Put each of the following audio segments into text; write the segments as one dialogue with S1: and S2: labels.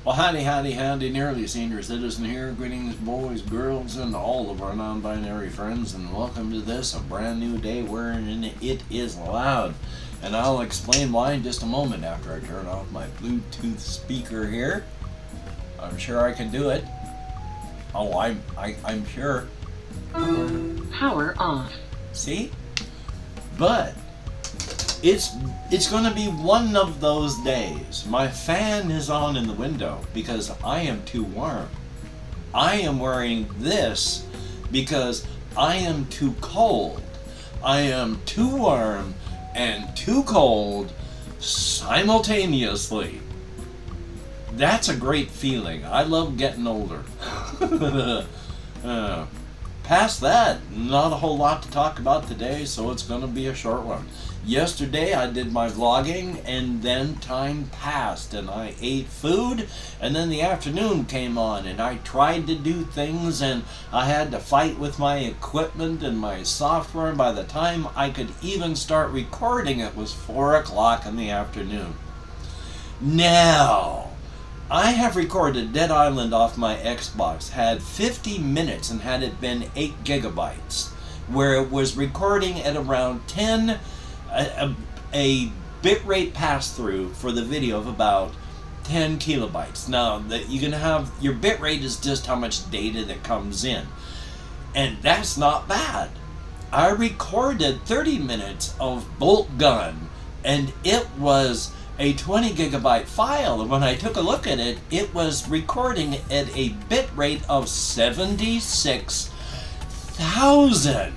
S1: Well, howdy, nearly senior citizen here. Greetings, boys, girls, and all of our non-binary friends, and welcome to this, a brand new day wherein it is loud. And I'll explain why in just a moment after I turn off my Bluetooth speaker here. I'm sure I can do it. Oh, I'm sure.
S2: Power off.
S1: See? But it's going to be one of those days. My fan is on in the window because I am too warm. I am wearing this because I am too cold. I am too warm and too cold simultaneously. That's a great feeling. I love getting older. Past that, not a whole lot to talk about today, so it's going to be a short one. Yesterday I did my vlogging, and then time passed and I ate food, and then the afternoon came on and I tried to do things, and I had to fight with my equipment and my software, and by the time I could even start recording it was 4 o'clock in the afternoon. Now, I have recorded Dead Island off my Xbox, had 50 minutes, and had it been 8 gigabytes, where it was recording at around 10, a bitrate pass-through for the video of about 10 kilobytes. Now, you can have, your bitrate is just how much data that comes in, and that's not bad. I recorded 30 minutes of Bolt Gun, and it was a 20 gigabyte file, and when I took a look at it, it was recording at a bit rate of 76,000.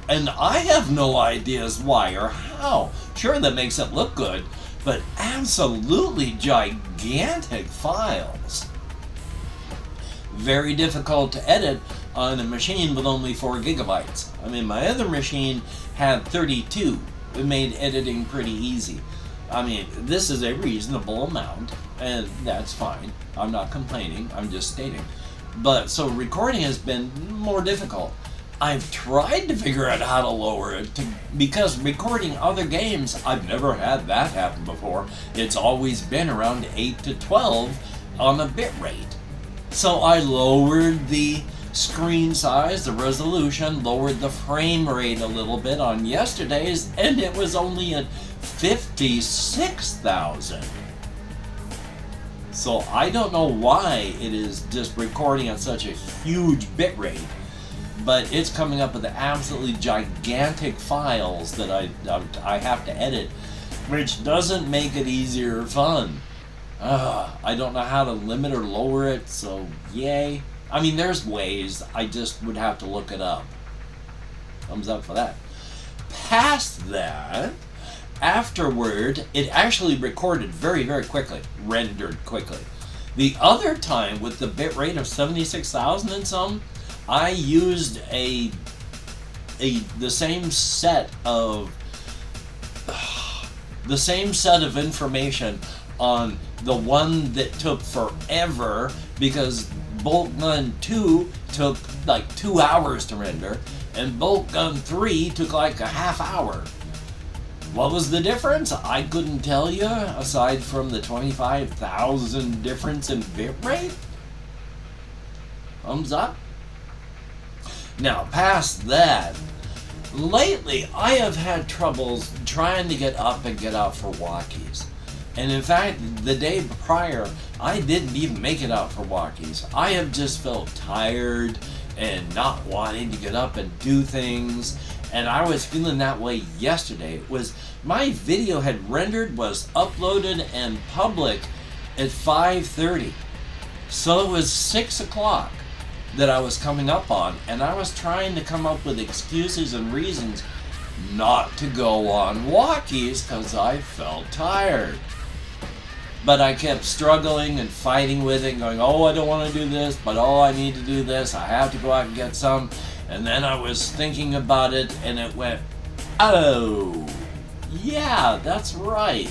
S1: And I have no ideas why or how. Sure, that makes it look good, but absolutely gigantic files. Very difficult to edit on a machine with only 4 gigabytes. I mean, my other machine had 32. It made editing pretty easy. I mean, this is a reasonable amount, and that's fine. I'm not complaining, I'm just stating. But, so recording has been more difficult. I've tried to figure out how to lower it, because recording other games, I've never had that happen before. It's always been around 8 to 12 on a bit rate. So I lowered the screen size, the resolution, lowered the frame rate a little bit on yesterday's, and it was only at 56,000. So I don't know why it is just recording at such a huge bit rate, but it's coming up with the absolutely gigantic files that I have to edit, which doesn't make it easier or fun. I don't know how to limit or lower it, so yay. I mean, there's ways, I just would have to look it up. Thumbs up for that. Past that, afterward, it actually recorded very, very quickly, rendered quickly. The other time, with the bit rate of 76,000 and some, I used the same set of information on the one that took forever, because Bolt Gun 2 took like 2 hours to render, and Bolt Gun 3 took like a half hour. What was the difference? I couldn't tell you, aside from the 25,000 difference in bitrate. Thumbs up. Now, past that, lately I have had troubles trying to get up and get out for walkies. And in fact, the day prior, I didn't even make it out for walkies. I have just felt tired and not wanting to get up and do things. And I was feeling that way yesterday. It was, my video had rendered, was uploaded and public at 5:30. So it was 6 o'clock that I was coming up on, and I was trying to come up with excuses and reasons not to go on walkies because I felt tired. But I kept struggling and fighting with it, going, oh, I don't want to do this, but oh, I need to do this, I have to go out and get some. And then I was thinking about it, and it went, oh, yeah, that's right.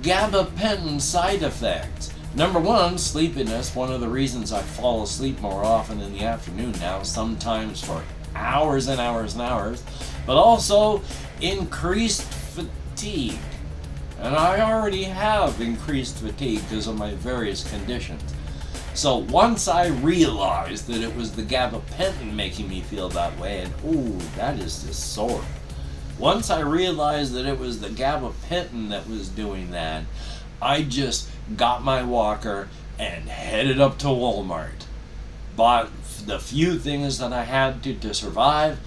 S1: Gabapentin side effects. Number one, sleepiness. One of the reasons I fall asleep more often in the afternoon now, sometimes for hours and hours and hours, but also increased fatigue. And I already have increased fatigue because of my various conditions. So once I realized that it was the gabapentin making me feel that way, and ooh, that is just sore. Once I realized that it was the gabapentin that was doing that, I just got my walker and headed up to Walmart. Bought the few things that I had to survive,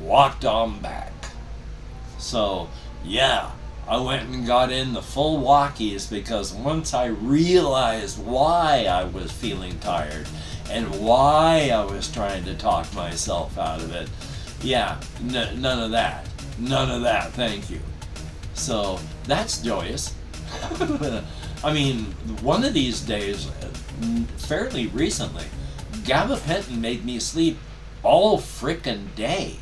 S1: walked on back. So, yeah, I went and got in the full walkies because once I realized why I was feeling tired and why I was trying to talk myself out of it, yeah, none of that. None of that, thank you. So, that's joyous. I mean, one of these days, fairly recently, gabapentin made me sleep all frickin' day.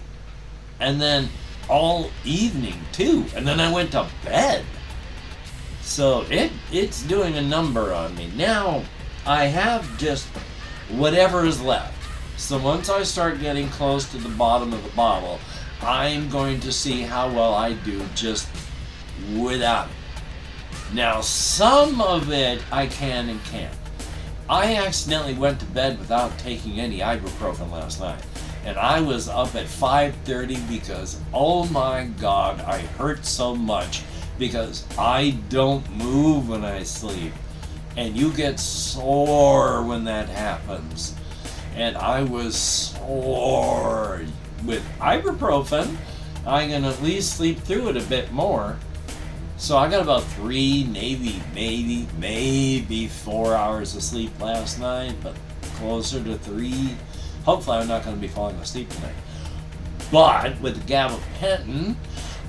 S1: And then all evening too, and then I went to bed. So it's doing a number on me. Now I have just whatever is left. So once I start getting close to the bottom of the bottle, I'm going to see how well I do just without it. Now some of it I can and can't. I accidentally went to bed without taking any ibuprofen last night. And I was up at 5:30 because, oh my God, I hurt so much because I don't move when I sleep. And you get sore when that happens. And I was sore. With ibuprofen, I can at least sleep through it a bit more. So I got about 3, maybe 4 hours of sleep last night, but closer to 3. Hopefully I'm not going to be falling asleep tonight. But with the gabapentin,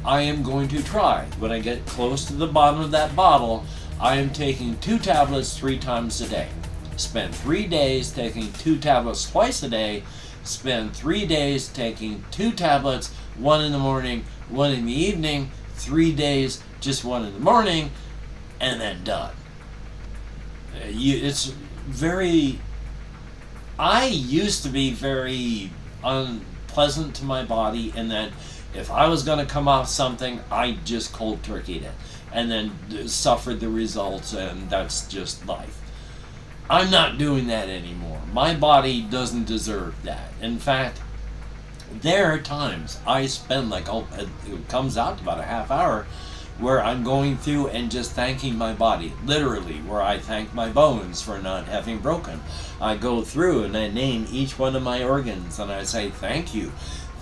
S1: I am going to try. When I get close to the bottom of that bottle, I am taking 2 tablets 3 times a day. Spend 3 days taking 2 tablets twice a day. Spend 3 days taking 2 tablets, 1 in the morning, 1 in the evening, 3 days, just 1 in the morning, and then done. It's very... I used to be very unpleasant to my body in that if I was going to come off something, I just cold turkeyed it and then suffered the results, and that's just life. I'm not doing that anymore. My body doesn't deserve that. In fact, there are times I spend it comes out to about a half hour where I'm going through and just thanking my body, literally, where I thank my bones for not having broken. I go through and I name each one of my organs and I say, thank you,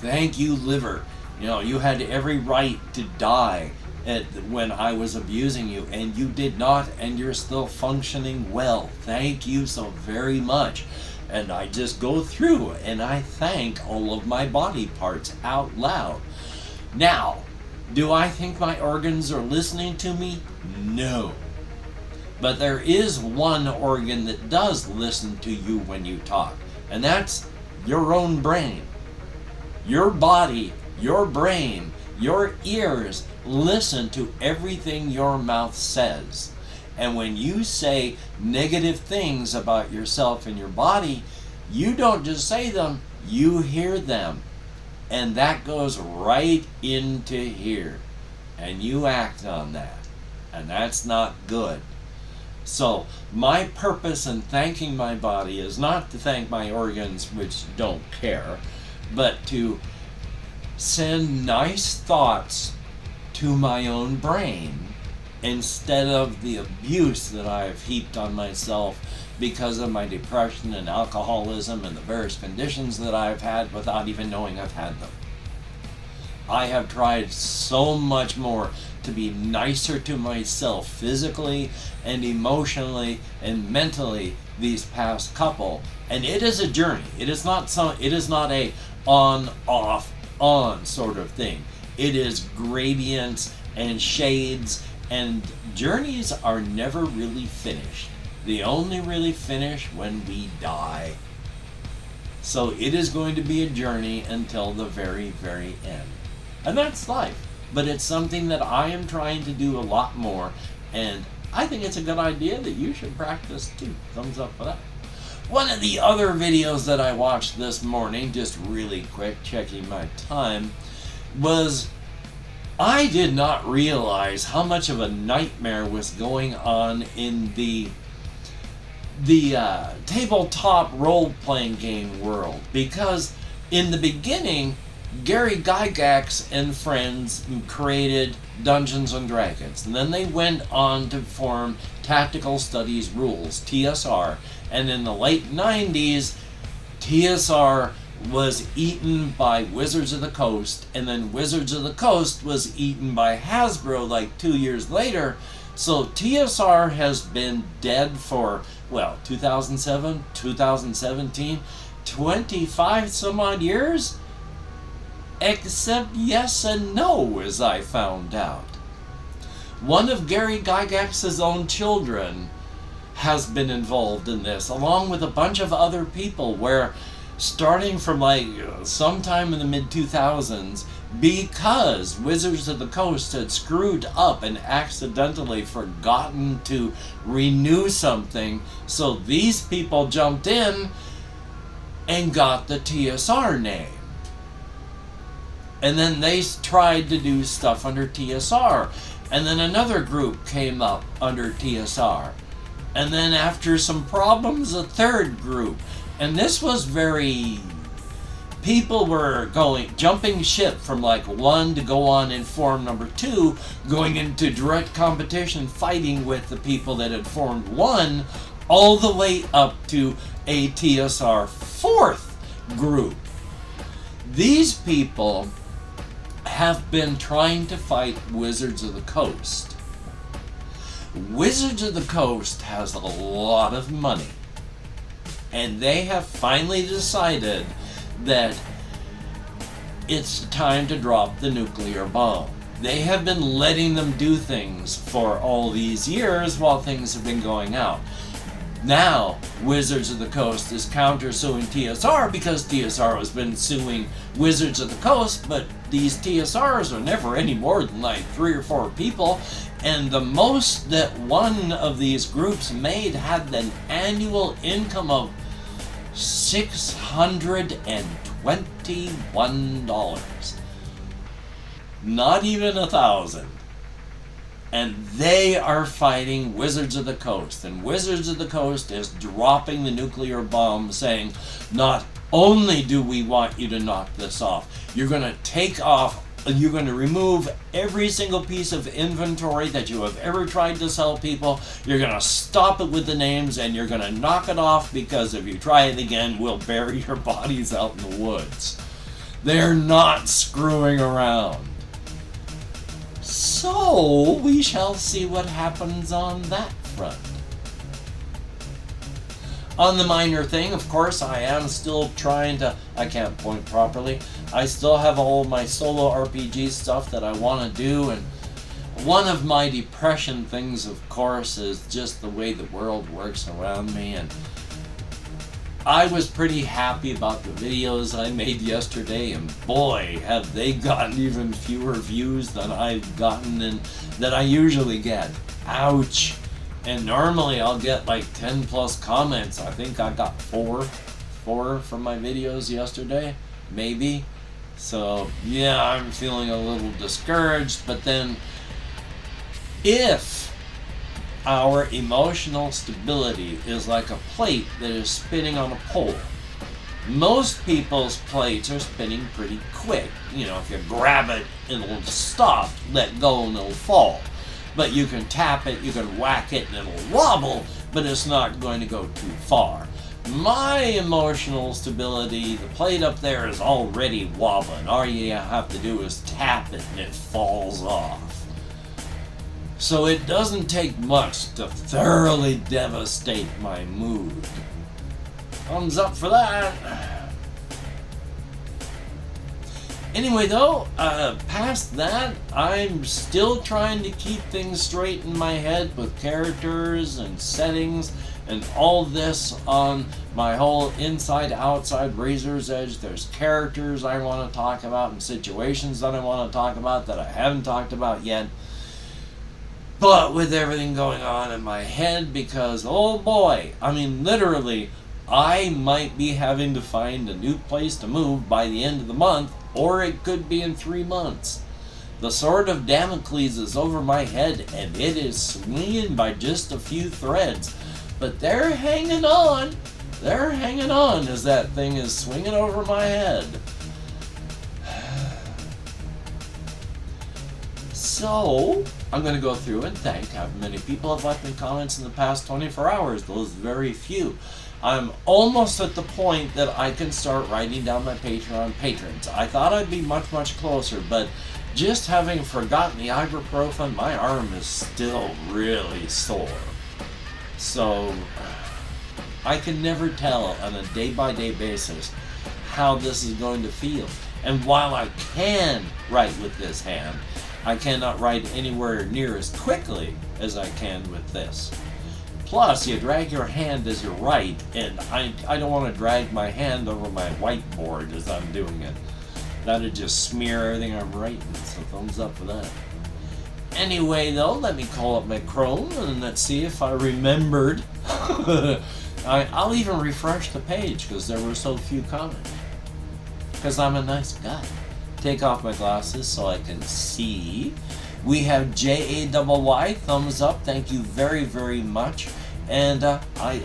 S1: liver. You had every right to die when I was abusing you, and you did not, and you're still functioning well. Thank you so very much. And I just go through and I thank all of my body parts out loud. Now, do I think my organs are listening to me? No. But there is one organ that does listen to you when you talk, and that's your own brain. Your body, your brain, your ears listen to everything your mouth says. And when you say negative things about yourself and your body, you don't just say them, you hear them. And that goes right into here. And you act on that. And that's not good. So my purpose in thanking my body is not to thank my organs, which don't care, but to send nice thoughts to my own brain instead of the abuse that I've heaped on myself because of my depression and alcoholism and the various conditions that I've had without even knowing I've had them. I have tried so much more to be nicer to myself physically and emotionally and mentally these past couple, and it is a journey. It is not a on off on sort of thing. It is gradients and shades, and journeys are never really finished. They only really finish when we die. So it is going to be a journey until the very, very end. And that's life. But it's something that I am trying to do a lot more, and I think it's a good idea that you should practice too. Thumbs up for that. One of the other videos that I watched this morning, just really quick, checking my time, was I did not realize how much of a nightmare was going on in the tabletop role-playing game world, because in the beginning, Gary Gygax and friends created Dungeons and Dragons, and then they went on to form Tactical Studies Rules, TSR, and in the late 90s, TSR was eaten by Wizards of the Coast, and then Wizards of the Coast was eaten by Hasbro like 2 years later. So TSR has been dead for, 2007, 2017, 25 some odd years? Except yes and no, as I found out. One of Gary Gygax's own children has been involved in this, along with a bunch of other people, where starting from sometime in the mid-2000s, because Wizards of the Coast had screwed up and accidentally forgotten to renew something, so these people jumped in and got the TSR name. And then they tried to do stuff under TSR. And then another group came up under TSR. And then after some problems, a third group. And this was people were jumping ship from one to go on and form number 2, going into direct competition, fighting with the people that had formed 1, all the way up to a TSR 4th group. These people have been trying to fight Wizards of the Coast. Wizards of the Coast has a lot of money, and they have finally decided that it's time to drop the nuclear bomb. They have been letting them do things for all these years while things have been going out. Now, Wizards of the Coast is countersuing TSR because TSR has been suing Wizards of the Coast, but these TSRs are never any more than 3 or 4 people, and the most that one of these groups made had an annual income of $621. Not even 1,000. And they are fighting Wizards of the Coast. And Wizards of the Coast is dropping the nuclear bomb, saying, not only do we want you to knock this off, you're going to you're going to remove every single piece of inventory that you have ever tried to sell people. You're going to stop it with the names, and you're going to knock it off, because if you try it again, we'll bury your bodies out in the woods. They're not screwing around. So, we shall see what happens on that front. On the minor thing, of course, I am still I can't point properly. I still have all my solo RPG stuff that I want to do, and one of my depression things, of course, is just the way the world works around me, and I was pretty happy about the videos I made yesterday, and boy, have they gotten even fewer views than I've gotten and that I usually get. Ouch. And normally I'll get 10 plus comments. I think I got four from my videos yesterday, maybe. So yeah, I'm feeling a little discouraged, but then if our emotional stability is like a plate that is spinning on a pole, most people's plates are spinning pretty quick. If you grab it, it'll stop, let go, and it'll fall. But you can tap it, you can whack it, and it'll wobble, but it's not going to go too far. My emotional stability, the plate up there is already wobbling. All you have to do is tap it and it falls off. So it doesn't take much to thoroughly devastate my mood. Thumbs up for that. Anyway, though, past that, I'm still trying to keep things straight in my head with characters and settings and all this on my whole inside-outside Razor's Edge. There's characters I want to talk about and situations that I want to talk about that I haven't talked about yet. But with everything going on in my head, because, oh boy, literally, I might be having to find a new place to move by the end of the month, or it could be in 3 months. The sword of Damocles is over my head, and it is swinging by just a few threads. But they're hanging on. They're hanging on as that thing is swinging over my head. So, I'm going to go through and thank how many people have left me comments in the past 24 hours. Those very few. I'm almost at the point that I can start writing down my Patreon patrons. I thought I'd be much, much closer, but just having forgotten the ibuprofen, my arm is still really sore. So, I can never tell on a day-by-day basis how this is going to feel. And while I can write with this hand, I cannot write anywhere near as quickly as I can with this. Plus, you drag your hand as you write, and I don't want to drag my hand over my whiteboard as I'm doing it. That'd just smear everything I'm writing, so thumbs up for that. Anyway, though, let me call up my Chrome, and let's see if I remembered. I'll even refresh the page, because there were so few comments. Because I'm a nice guy. Take off my glasses so I can see. We have JAYY, thumbs up, thank you very, very much. And I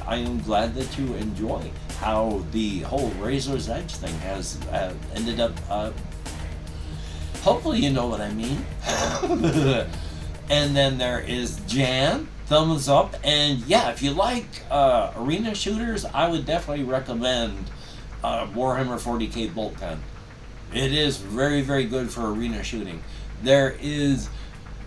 S1: am glad that you enjoy how the whole Razor's Edge thing has ended up. Hopefully you know what I mean. And then there is Jan, thumbs up. And yeah, if you like arena shooters, I would definitely recommend Warhammer 40k Bolt Gun. It is very, very good for arena shooting. There is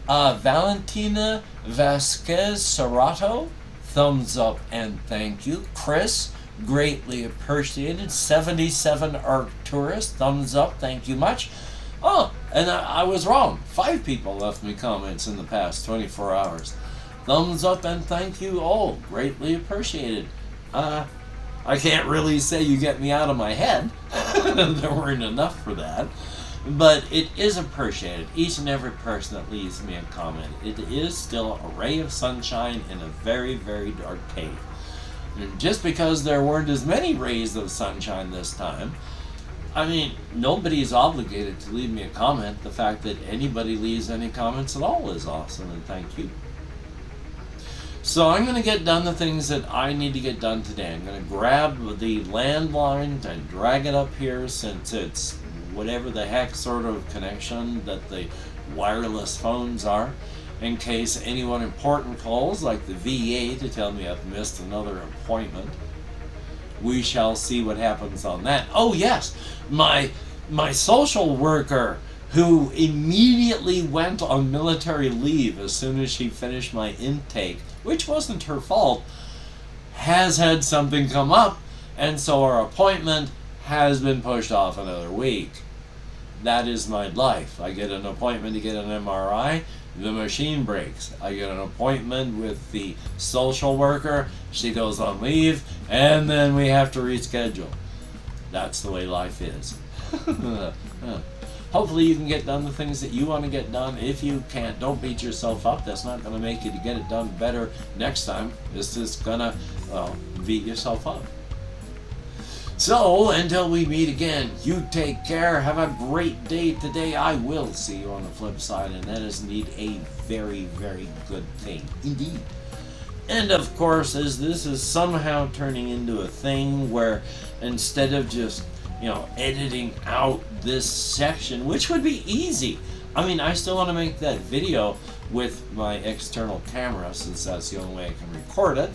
S1: Valentina Vasquez Serrato, thumbs up and thank you. Chris, greatly appreciated. 77 Arcturus, thumbs up, thank you much. Oh, and I was wrong. 5 people left me comments in the past 24 hours. Thumbs up and thank you all, greatly appreciated. I can't really say you get me out of my head. There weren't enough for that. But it is appreciated. Each and every person that leaves me a comment. It is still a ray of sunshine in a very, very dark cave. And just because there weren't as many rays of sunshine this time, I mean, nobody's obligated to leave me a comment. The fact that anybody leaves any comments at all is awesome, and thank you. So I'm going to get done the things that I need to get done today. I'm going to grab the landline and drag it up here since it's whatever the heck sort of connection that the wireless phones are, in case anyone important calls, like the VA, to tell me I've missed another appointment. We shall see what happens on that. Oh yes, my social worker, who immediately went on military leave as soon as she finished my intake, which wasn't her fault, has had something come up, and so our appointment has been pushed off another week. That is my life. I get an appointment to get an MRI, the machine breaks. I get an appointment with the social worker, she goes on leave, and then we have to reschedule. That's the way life is. Hopefully you can get done the things that you want to get done. If you can't, don't beat yourself up. That's not going to make you to get it done better next time. This is going to, beat yourself up. So, until we meet again, you take care. Have a great day today. I will see you on the flip side, and that is indeed a very, very good thing. Indeed. And of course, as this is somehow turning into a thing where instead of just editing out this section, which would be easy. I mean, I still want to make that video with my external camera, since that's the only way I can record it,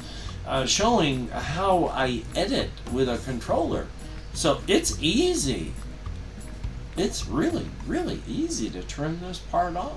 S1: showing how I edit with a controller. So it's easy. It's really, really easy to trim this part off.